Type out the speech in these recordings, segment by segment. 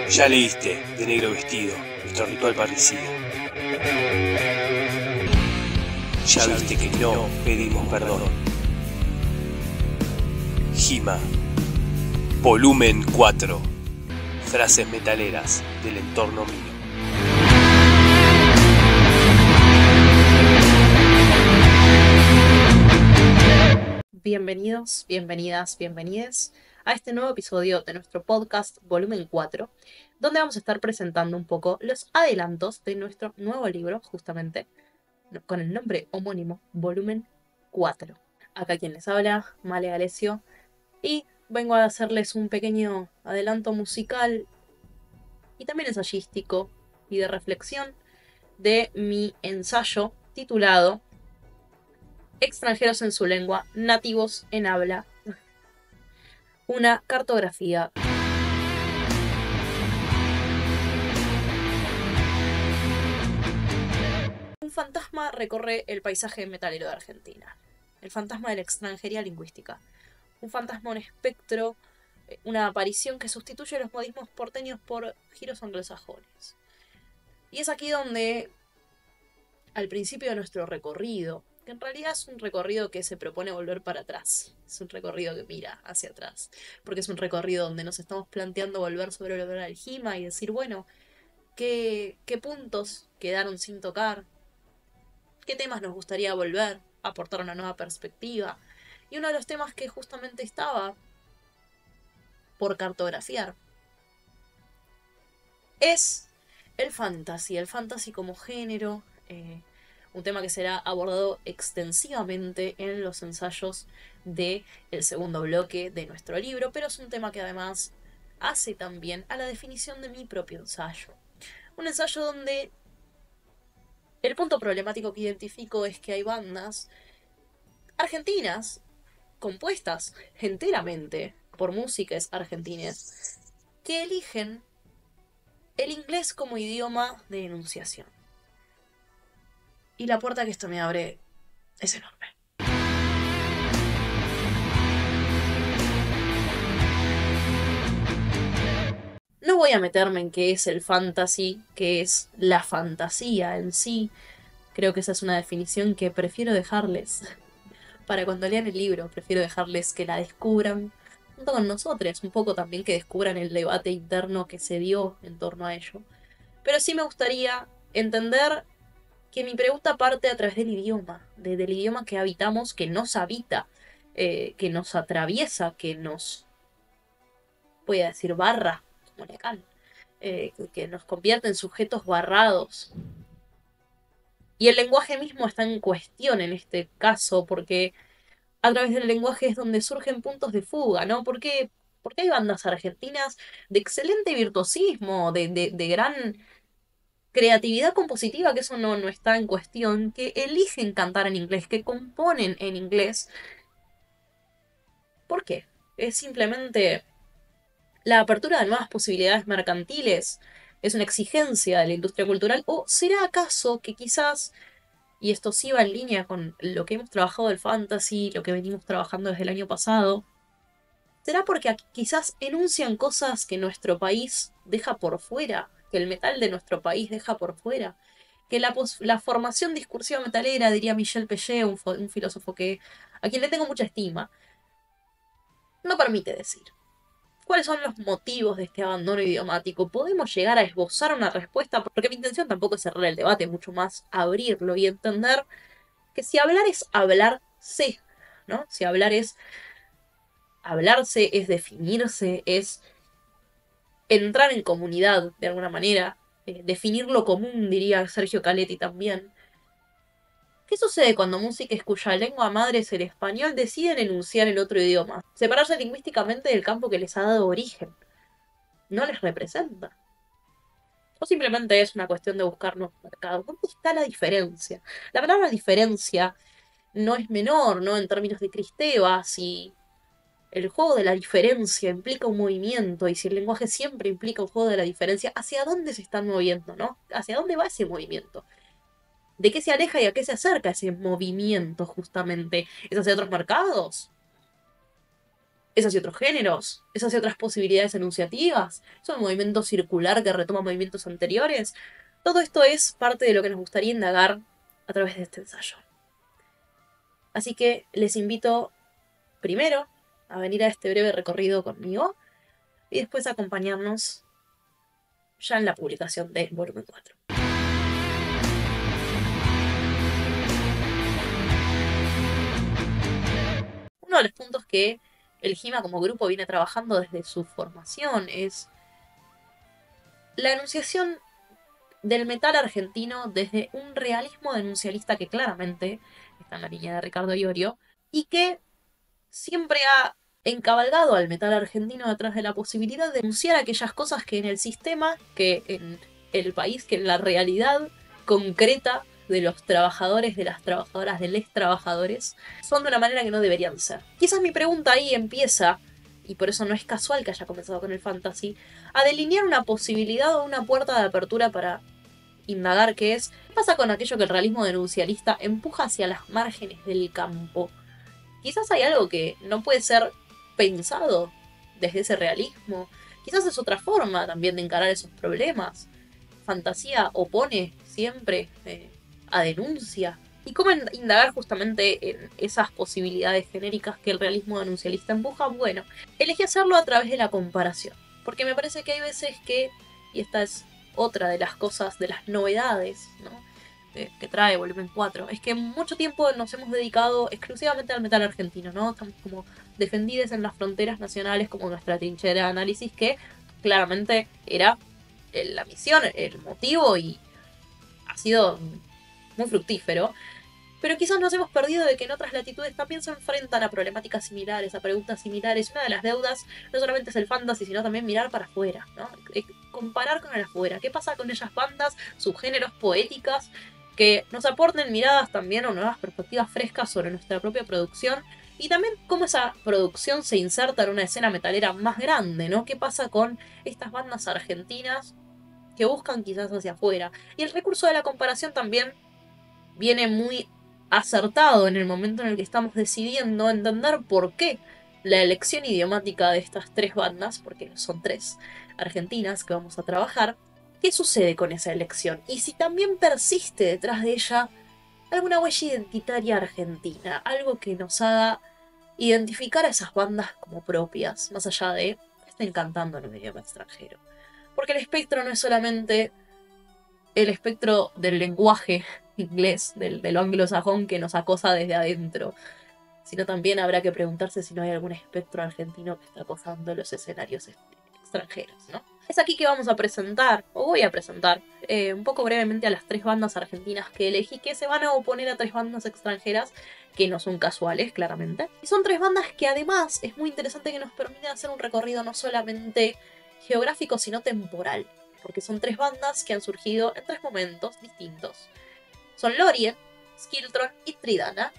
Ya leíste De negro vestido, nuestro ritual parricida. Ya viste que no pedimos perdón. He-Man, volumen 4. Frases metaleras del entorno mío. Bienvenidos, bienvenidas, bienvenides a este nuevo episodio de nuestro podcast volumen 4, donde vamos a estar presentando un poco los adelantos de nuestro nuevo libro, justamente, con el nombre homónimo, volumen 4. Acá quien les habla, Male Alessio, y vengo a hacerles un pequeño adelanto musical y también ensayístico y de reflexión de mi ensayo titulado Extranjeros en su lengua, nativos en habla. Una cartografía. Un fantasma recorre el paisaje metalero de Argentina. El fantasma de la extranjería lingüística. Un fantasma, un espectro, una aparición que sustituye los modismos porteños por giros anglosajones. Y es aquí donde, al principio de nuestro recorrido, que en realidad es un recorrido que se propone volver para atrás. Es un recorrido que mira hacia atrás. Porque es un recorrido donde nos estamos planteando volver sobre el olor al He-Man y decir, bueno, ¿qué puntos quedaron sin tocar? ¿Qué temas nos gustaría volver? Aportar una nueva perspectiva. Y uno de los temas que justamente estaba por cartografiar es el fantasy como género. Un tema que será abordado extensivamente en los ensayos del segundo bloque de nuestro libro, pero es un tema que además hace también a la definición de mi propio ensayo. Un ensayo donde el punto problemático que identifico es que hay bandas argentinas compuestas enteramente por músicos argentines que eligen el inglés como idioma de enunciación. Y la puerta que esto me abre es enorme. No voy a meterme en qué es el fantasy, qué es la fantasía en sí. Creo que esa es una definición que prefiero dejarles para cuando lean el libro. Prefiero dejarles que la descubran junto con nosotros. Un poco también que descubran el debate interno que se dio en torno a ello. Pero sí me gustaría entender que mi pregunta parte a través del idioma, del idioma que habitamos, que nos habita, que nos atraviesa, que nos, voy a decir, barra, como legal, que nos convierte en sujetos barrados. Y el lenguaje mismo está en cuestión en este caso, porque a través del lenguaje es donde surgen puntos de fuga, ¿no? Porque hay bandas argentinas de excelente virtuosismo, de gran creatividad compositiva, que eso no está en cuestión, que eligen cantar en inglés, que componen en inglés. ¿Por qué? Es simplemente la apertura de nuevas posibilidades mercantiles, es una exigencia de la industria cultural, o será acaso que quizás, y esto sí va en línea con lo que hemos trabajado del fantasy, lo que venimos trabajando desde el año pasado, será porque quizás enuncian cosas que nuestro país deja por fuera, que el metal de nuestro país deja por fuera, que la formación discursiva metalera, diría Michel Pellet, un filósofo a quien le tengo mucha estima, no permite decir. ¿Cuáles son los motivos de este abandono idiomático? ¿Podemos llegar a esbozar una respuesta? Porque mi intención tampoco es cerrar el debate, mucho más abrirlo y entender que si hablar es hablarse, ¿no? Si hablar es hablarse, es definirse, es entrar en comunidad de alguna manera, definir lo común, diría Sergio Caletti también. ¿Qué sucede cuando músicos cuya lengua madre es el español deciden enunciar el otro idioma? Separarse lingüísticamente del campo que les ha dado origen. No les representa. O simplemente es una cuestión de buscar nuevos mercados. ¿Dónde está la diferencia? La palabra diferencia no es menor, ¿no? En términos de Cristeva, si el juego de la diferencia implica un movimiento y si el lenguaje siempre implica un juego de la diferencia, ¿hacia dónde se están moviendo, no? ¿Hacia dónde va ese movimiento? ¿De qué se aleja y a qué se acerca ese movimiento justamente? ¿Es hacia otros mercados? ¿Es hacia otros géneros? ¿Es hacia otras posibilidades enunciativas? ¿Es un movimiento circular que retoma movimientos anteriores? Todo esto es parte de lo que nos gustaría indagar a través de este ensayo. Así que les invito primero a venir a este breve recorrido conmigo y después a acompañarnos ya en la publicación de volumen 4. Uno de los puntos que el GIMA como grupo viene trabajando desde su formación es la enunciación del metal argentino desde un realismo denuncialista que claramente está en la línea de Ricardo Iorio y que siempre ha encabalgado al metal argentino detrás de la posibilidad de denunciar aquellas cosas que en el sistema, que en el país, que en la realidad concreta de los trabajadores, de las trabajadoras, de los trabajadores, son de una manera que no deberían ser. Quizás mi pregunta ahí empieza, y por eso no es casual que haya comenzado con el fantasy, a delinear una posibilidad o una puerta de apertura para indagar qué pasa con aquello que el realismo denuncialista empuja hacia las márgenes del campo. Quizás hay algo que no puede ser pensado desde ese realismo. Quizás es otra forma también de encarar esos problemas. Fantasía opone siempre a denuncia. ¿Y cómo indagar justamente en esas posibilidades genéricas que el realismo denuncialista empuja? Bueno, elegí hacerlo a través de la comparación. Porque me parece que hay veces que, y esta es otra de las cosas, de las novedades, ¿no?, que trae volumen 4, es que mucho tiempo nos hemos dedicado exclusivamente al metal argentino, ¿no? Estamos como defendidos en las fronteras nacionales como nuestra trinchera de análisis, que claramente era la misión, el motivo, y ha sido muy fructífero. Pero quizás nos hemos perdido de que en otras latitudes también se enfrentan a problemáticas similares, a preguntas similares. Una de las deudas no solamente es el fantasy, sino también mirar para afuera, ¿no? Comparar con el afuera. ¿Qué pasa con esas bandas, subgéneros, poéticas, que nos aporten miradas también o nuevas perspectivas frescas sobre nuestra propia producción? Y también cómo esa producción se inserta en una escena metalera más grande, ¿no? ¿Qué pasa con estas bandas argentinas que buscan quizás hacia afuera? Y el recurso de la comparación también viene muy acertado en el momento en el que estamos decidiendo entender por qué la elección idiomática de estas tres bandas, porque son tres argentinas que vamos a trabajar, qué sucede con esa elección y si también persiste detrás de ella alguna huella identitaria argentina, algo que nos haga identificar a esas bandas como propias, más allá de que estén cantando en un idioma extranjero. Porque el espectro no es solamente el espectro del lenguaje inglés, de lo anglosajón que nos acosa desde adentro, sino también habrá que preguntarse si no hay algún espectro argentino que está acosando los escenarios extranjeros, ¿no? Es aquí que vamos a presentar, o voy a presentar, un poco brevemente a las tres bandas argentinas que elegí, que se van a oponer a tres bandas extranjeras que no son casuales, claramente. Y son tres bandas que además es muy interesante que nos permiten hacer un recorrido no solamente geográfico, sino temporal, porque son tres bandas que han surgido en tres momentos distintos. Son Lorien, Skiltron y Tridana,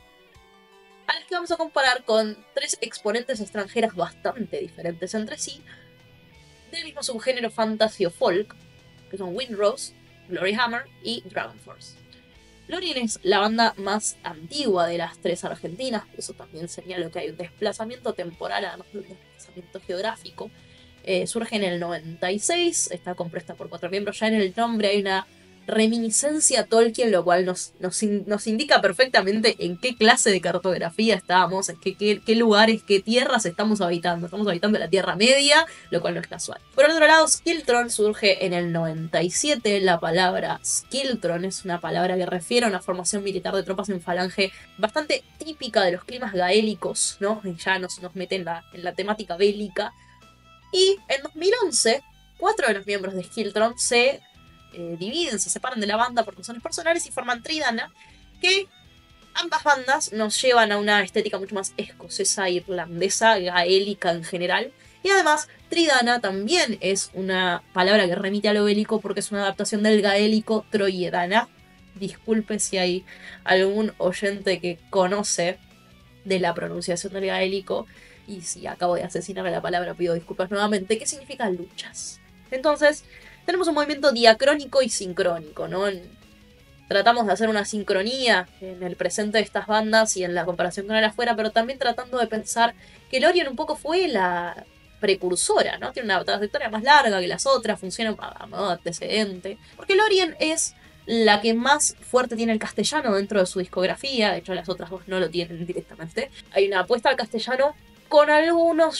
a las que vamos a comparar con tres exponentes extranjeras bastante diferentes entre sí, del mismo subgénero fantasy o folk, que son Windrose, Gloryhammer y Dragonforce. Lorien es la banda más antigua de las tres argentinas, eso también señala que hay un desplazamiento temporal, además de un desplazamiento geográfico. Surge en el 96, está compuesta por 4 miembros, ya en el nombre hay una reminiscencia a Tolkien, lo cual nos indica perfectamente en qué clase de cartografía estamos, en qué lugares, qué tierras estamos habitando. Estamos habitando la Tierra Media, lo cual no es casual. Por otro lado, Skiltron surge en el 97. La palabra Skiltron es una palabra que refiere a una formación militar de tropas en falange bastante típica de los climas gaélicos, ¿no? Ya nos mete en la temática bélica. Y en 2011, 4 de los miembros de Skiltron se dividen, se separan de la banda por razones personales y forman Tridana, que ambas bandas nos llevan a una estética mucho más escocesa, irlandesa, gaélica en general. Y además, Tridana también es una palabra que remite a lo bélico porque es una adaptación del gaélico troyedana. Disculpe si hay algún oyente que conoce de la pronunciación del gaélico, y si acabo de asesinar a la palabra pido disculpas nuevamente, que significa luchas. Entonces, tenemos un movimiento diacrónico y sincrónico, ¿no? tratamos de hacer una sincronía en el presente de estas bandas y en la comparación con el afuera, pero también tratando de pensar que Lorien un poco fue la precursora, ¿no? Tiene una trayectoria más larga que las otras, funciona a modo antecedente. Porque Lorien es la que más fuerte tiene el castellano dentro de su discografía, de hecho las otras dos no lo tienen directamente. Hay una apuesta al castellano con algunas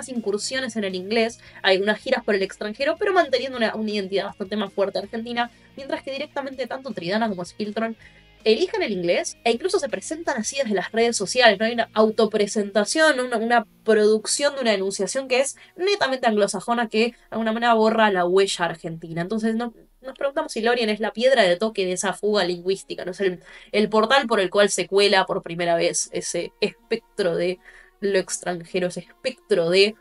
incursiones en el inglés, hay unas giras por el extranjero, pero manteniendo una identidad bastante más fuerte argentina, mientras que directamente tanto Tridana como Skiltron eligen el inglés e incluso se presentan así desde las redes sociales, ¿no? Hay una autopresentación, una producción de una enunciación que es netamente anglosajona que de alguna manera borra la huella argentina. Entonces nos preguntamos si Lorien es la piedra de toque de esa fuga lingüística, ¿no? Es el portal por el cual se cuela por primera vez ese espectro de lo extranjero, ese espectro de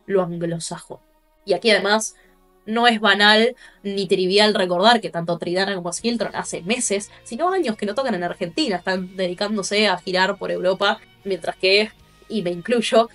lo anglosajón. Y aquí además no es banal ni trivial recordar que tanto Tridana como Skiltron hace meses, sino años que no tocan en Argentina, están dedicándose a girar por Europa, mientras que, y me incluyo,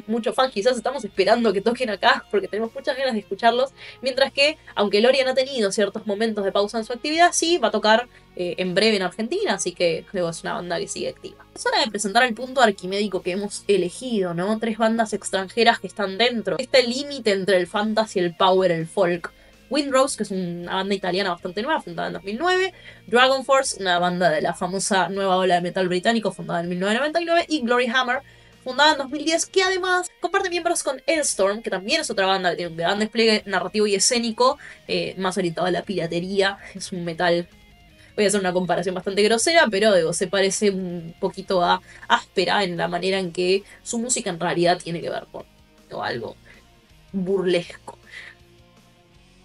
muchos fans quizás estamos esperando que toquen acá porque tenemos muchas ganas de escucharlos, mientras que, aunque Lorien ha tenido ciertos momentos de pausa en su actividad, sí va a tocar en breve en Argentina, así que luego es una banda que sigue activa. Es hora de presentar el punto arquimédico que hemos elegido, ¿no? 3 bandas extranjeras que están dentro. Este límite entre el fantasy, el power, el folk. Windrose, que es una banda italiana bastante nueva, fundada en 2009. Dragon Force, una banda de la famosa nueva ola de metal británico, fundada en 1999. Y Glory Hammer, fundada en 2010, que además comparte miembros con Elstorm, que también es otra banda que tiene un gran despliegue narrativo y escénico, más orientado a la piratería. Es un metal, voy a hacer una comparación bastante grosera, pero digo, se parece un poquito a Áspera en la manera en que su música en realidad tiene que ver con algo burlesco.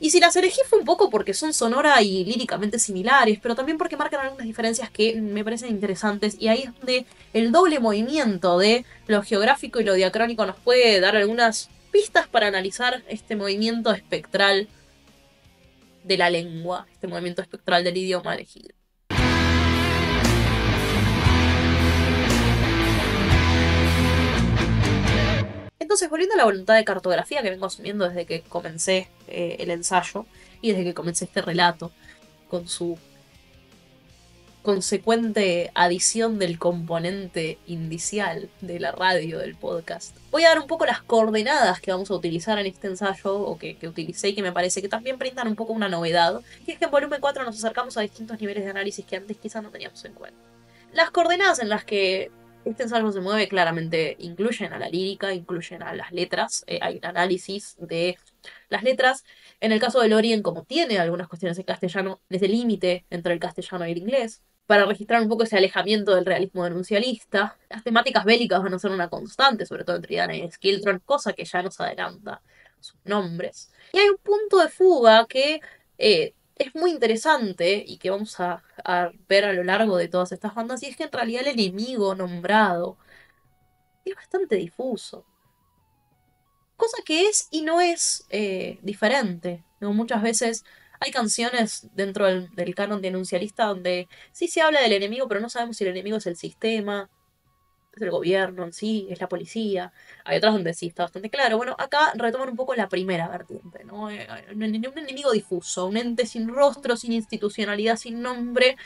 Y si las elegí fue un poco porque son sonora y líricamente similares, pero también porque marcan algunas diferencias que me parecen interesantes. Y ahí es donde el doble movimiento de lo geográfico y lo diacrónico nos puede dar algunas pistas para analizar este movimiento espectral de la lengua, este movimiento espectral del idioma elegido. Entonces, volviendo a la voluntad de cartografía que vengo asumiendo desde que comencé el ensayo y desde que comencé este relato, con su consecuente adición del componente indicial de la radio del podcast, voy a dar un poco las coordenadas que vamos a utilizar en este ensayo, o que utilicé y que me parece que también brindan un poco una novedad, y es que en volumen 4 nos acercamos a distintos niveles de análisis que antes quizás no teníamos en cuenta. Las coordenadas en las que este ensayo se mueve claramente incluyen a la lírica, incluyen a las letras, hay un análisis de las letras. En el caso de Lorien, como tiene algunas cuestiones en castellano, desde el límite entre el castellano y el inglés, para registrar un poco ese alejamiento del realismo denuncialista. Las temáticas bélicas van a ser una constante, sobre todo en Tridana y Skiltron, cosa que ya nos adelanta sus nombres. Y hay un punto de fuga que es muy interesante y que vamos a ver a lo largo de todas estas bandas, y es que en realidad el enemigo nombrado es bastante difuso. Cosa que es y no es diferente, ¿no? Muchas veces hay canciones dentro del canon denuncialista donde sí se habla del enemigo, pero no sabemos si el enemigo es el sistema, es el gobierno en sí, es la policía. Hay otras donde sí está bastante claro. Bueno, acá retoman un poco la primera vertiente, ¿no? Un enemigo difuso, un ente sin rostro, sin institucionalidad, sin nombre,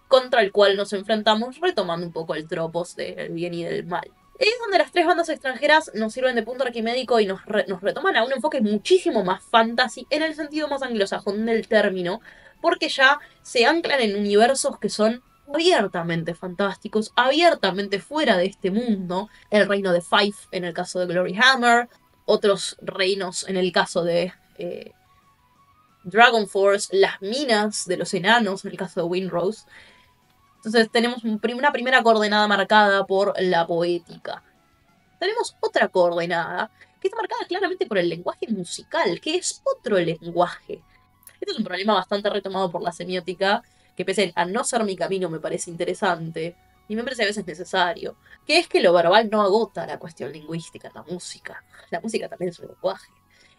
contra el cual nos enfrentamos, retomando un poco el tropos del bien y del mal. Es donde las 3 bandas extranjeras nos sirven de punto arquimédico y nos retoman a un enfoque muchísimo más fantasy, en el sentido más anglosajón del término, porque ya se anclan en universos que son abiertamente fantásticos, abiertamente fuera de este mundo. El reino de Fife en el caso de Glory Hammer, otros reinos en el caso de Dragon Force, las minas de los enanos en el caso de Windrose. Entonces tenemos una primera coordenada marcada por la poética. Tenemos otra coordenada que está marcada claramente por el lenguaje musical, que es otro lenguaje. Este es un problema bastante retomado por la semiótica, que pese a no ser mi camino me parece interesante, y me parece a veces necesario, que es que lo verbal no agota la cuestión lingüística, la música. La música también es un lenguaje.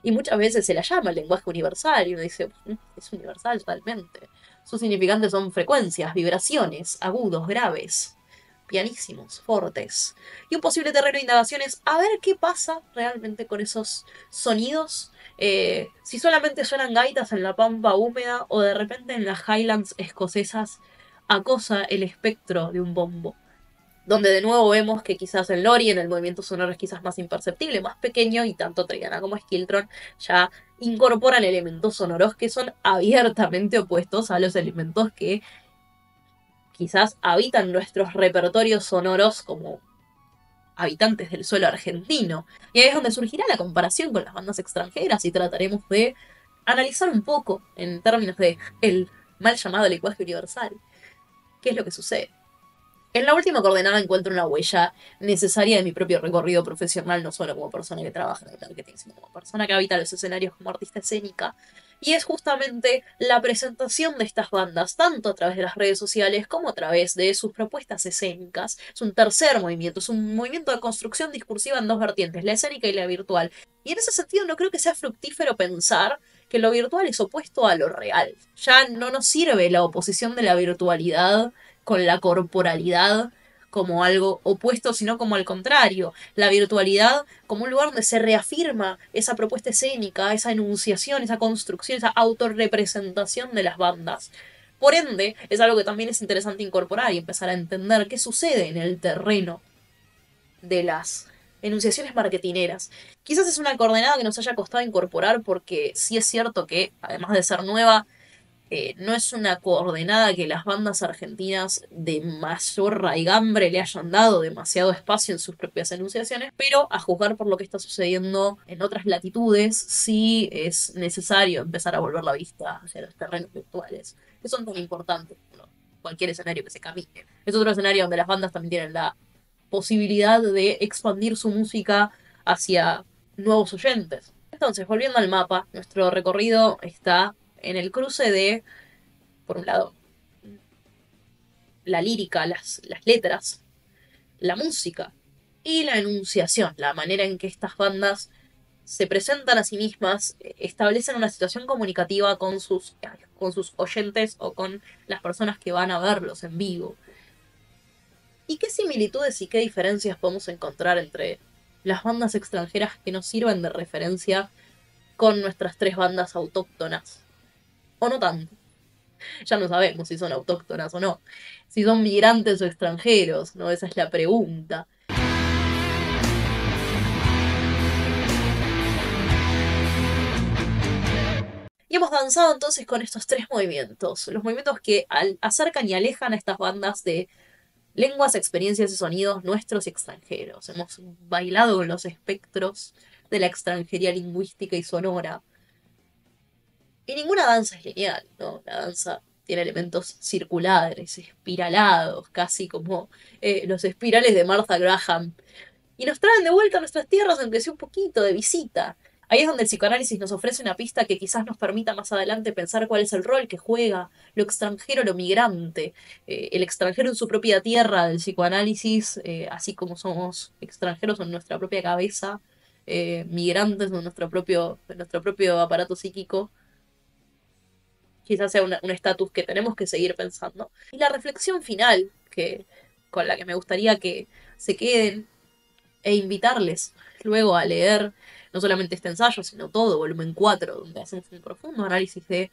Y muchas veces se la llama el lenguaje universal, y uno dice, es universal totalmente. Sus significantes son frecuencias, vibraciones, agudos, graves. pianísimos, fortes. Y un posible terreno de indagación es a ver qué pasa realmente con esos sonidos. Si solamente suenan gaitas en la pampa húmeda o de repente en las Highlands escocesas acosa el espectro de un bombo. Donde de nuevo vemos que quizás en Lorien el movimiento sonoro es quizás más imperceptible, más pequeño, y tanto Triana como Skiltron ya incorporan elementos sonoros que son abiertamente opuestos a los elementos que quizás habitan nuestros repertorios sonoros como habitantes del suelo argentino. Y ahí es donde surgirá la comparación con las bandas extranjeras y trataremos de analizar un poco en términos de el mal llamado lenguaje universal. ¿Qué es lo que sucede? En la última coordenada encuentro una huella necesaria de mi propio recorrido profesional, no solo como persona que trabaja en el marketing, sino como persona que habita los escenarios como artista escénica. Y es justamente la presentación de estas bandas, tanto a través de las redes sociales como a través de sus propuestas escénicas. Es un tercer movimiento, es un movimiento de construcción discursiva en dos vertientes, la escénica y la virtual. Y en ese sentido no creo que sea fructífero pensar que lo virtual es opuesto a lo real. Ya no nos sirve la oposición de la virtualidad con la corporalidad como algo opuesto, sino como al contrario. La virtualidad como un lugar donde se reafirma esa propuesta escénica, esa enunciación, esa construcción, esa autorrepresentación de las bandas. Por ende, es algo que también es interesante incorporar y empezar a entender qué sucede en el terreno de las enunciaciones marketineras. Quizás es una coordenada que nos haya costado incorporar porque sí es cierto que, además de ser nueva, no es una coordenada que las bandas argentinas de mayor raigambre le hayan dado demasiado espacio en sus propias enunciaciones, pero a juzgar por lo que está sucediendo en otras latitudes, sí es necesario empezar a volver la vista hacia los terrenos virtuales, que son tan importantes como cualquier escenario que se camine. Es otro escenario donde las bandas también tienen la posibilidad de expandir su música hacia nuevos oyentes. Entonces, volviendo al mapa, nuestro recorrido está en el cruce de, por un lado, la lírica, las letras, la música y la enunciación, la manera en que estas bandas se presentan a sí mismas, establecen una situación comunicativa con sus oyentes o con las personas que van a verlos en vivo. ¿Y qué similitudes y qué diferencias podemos encontrar entre las bandas extranjeras que nos sirven de referencia con nuestras tres bandas autóctonas? ¿O no tanto? Ya no sabemos si son autóctonas o no. Si son migrantes o extranjeros, ¿no? Esa es la pregunta. Y hemos danzado entonces con estos tres movimientos. Los movimientos que acercan y alejan a estas bandas de lenguas, experiencias y sonidos nuestros y extranjeros. Hemos bailado con los espectros de la extranjería lingüística y sonora. Y ninguna danza es lineal, ¿no? La danza tiene elementos circulares, espiralados, casi como los espirales de Martha Graham. Y nos traen de vuelta a nuestras tierras, aunque sea un poquito de visita. Ahí es donde el psicoanálisis nos ofrece una pista que quizás nos permita más adelante pensar cuál es el rol que juega lo extranjero, lo migrante. El extranjero en su propia tierra del psicoanálisis, así como somos extranjeros en nuestra propia cabeza, migrantes de nuestro propio aparato psíquico, quizás sea un estatus que tenemos que seguir pensando. Y la reflexión final, con la que me gustaría que se queden, e invitarles luego a leer no solamente este ensayo, sino todo, volumen 4, donde hacemos un profundo análisis de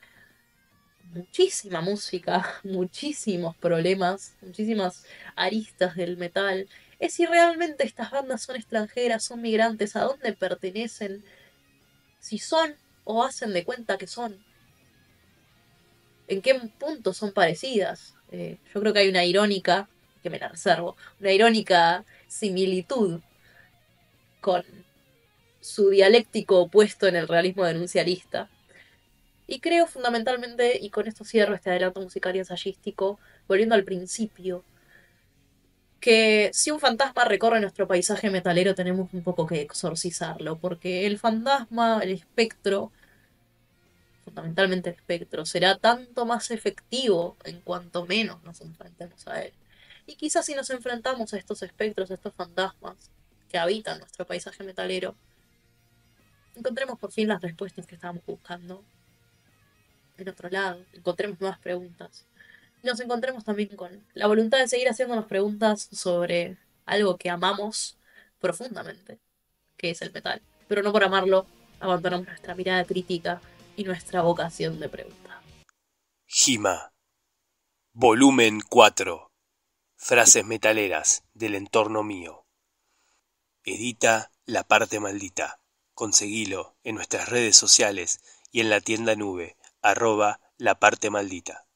muchísima música, muchísimos problemas, muchísimas aristas del metal, es si realmente estas bandas son extranjeras, son migrantes, a dónde pertenecen, si son o hacen de cuenta que son, en qué punto son parecidas. Yo creo que hay una irónica, que me la reservo, una irónica similitud con su dialéctico opuesto en el realismo denuncialista. Y creo fundamentalmente, y con esto cierro este adelanto musical y ensayístico, volviendo al principio, que si un fantasma recorre nuestro paisaje metalero tenemos un poco que exorcizarlo, porque el fantasma, el espectro, fundamentalmente el espectro, será tanto más efectivo en cuanto menos nos enfrentemos a él. Y quizás si nos enfrentamos a estos espectros, a estos fantasmas que habitan nuestro paisaje metalero, encontremos por fin las respuestas que estábamos buscando en otro lado, encontremos nuevas preguntas. nos encontremos también con la voluntad de seguir haciéndonos preguntas sobre algo que amamos profundamente, que es el metal. Pero no por amarlo, abandonamos nuestra mirada crítica y nuestra vocación de pregunta. Jima. Volumen 4. Frases metaleras del entorno mío. Edita La Parte Maldita. Conseguilo en nuestras redes sociales y en la tienda nube @lapartemaldita.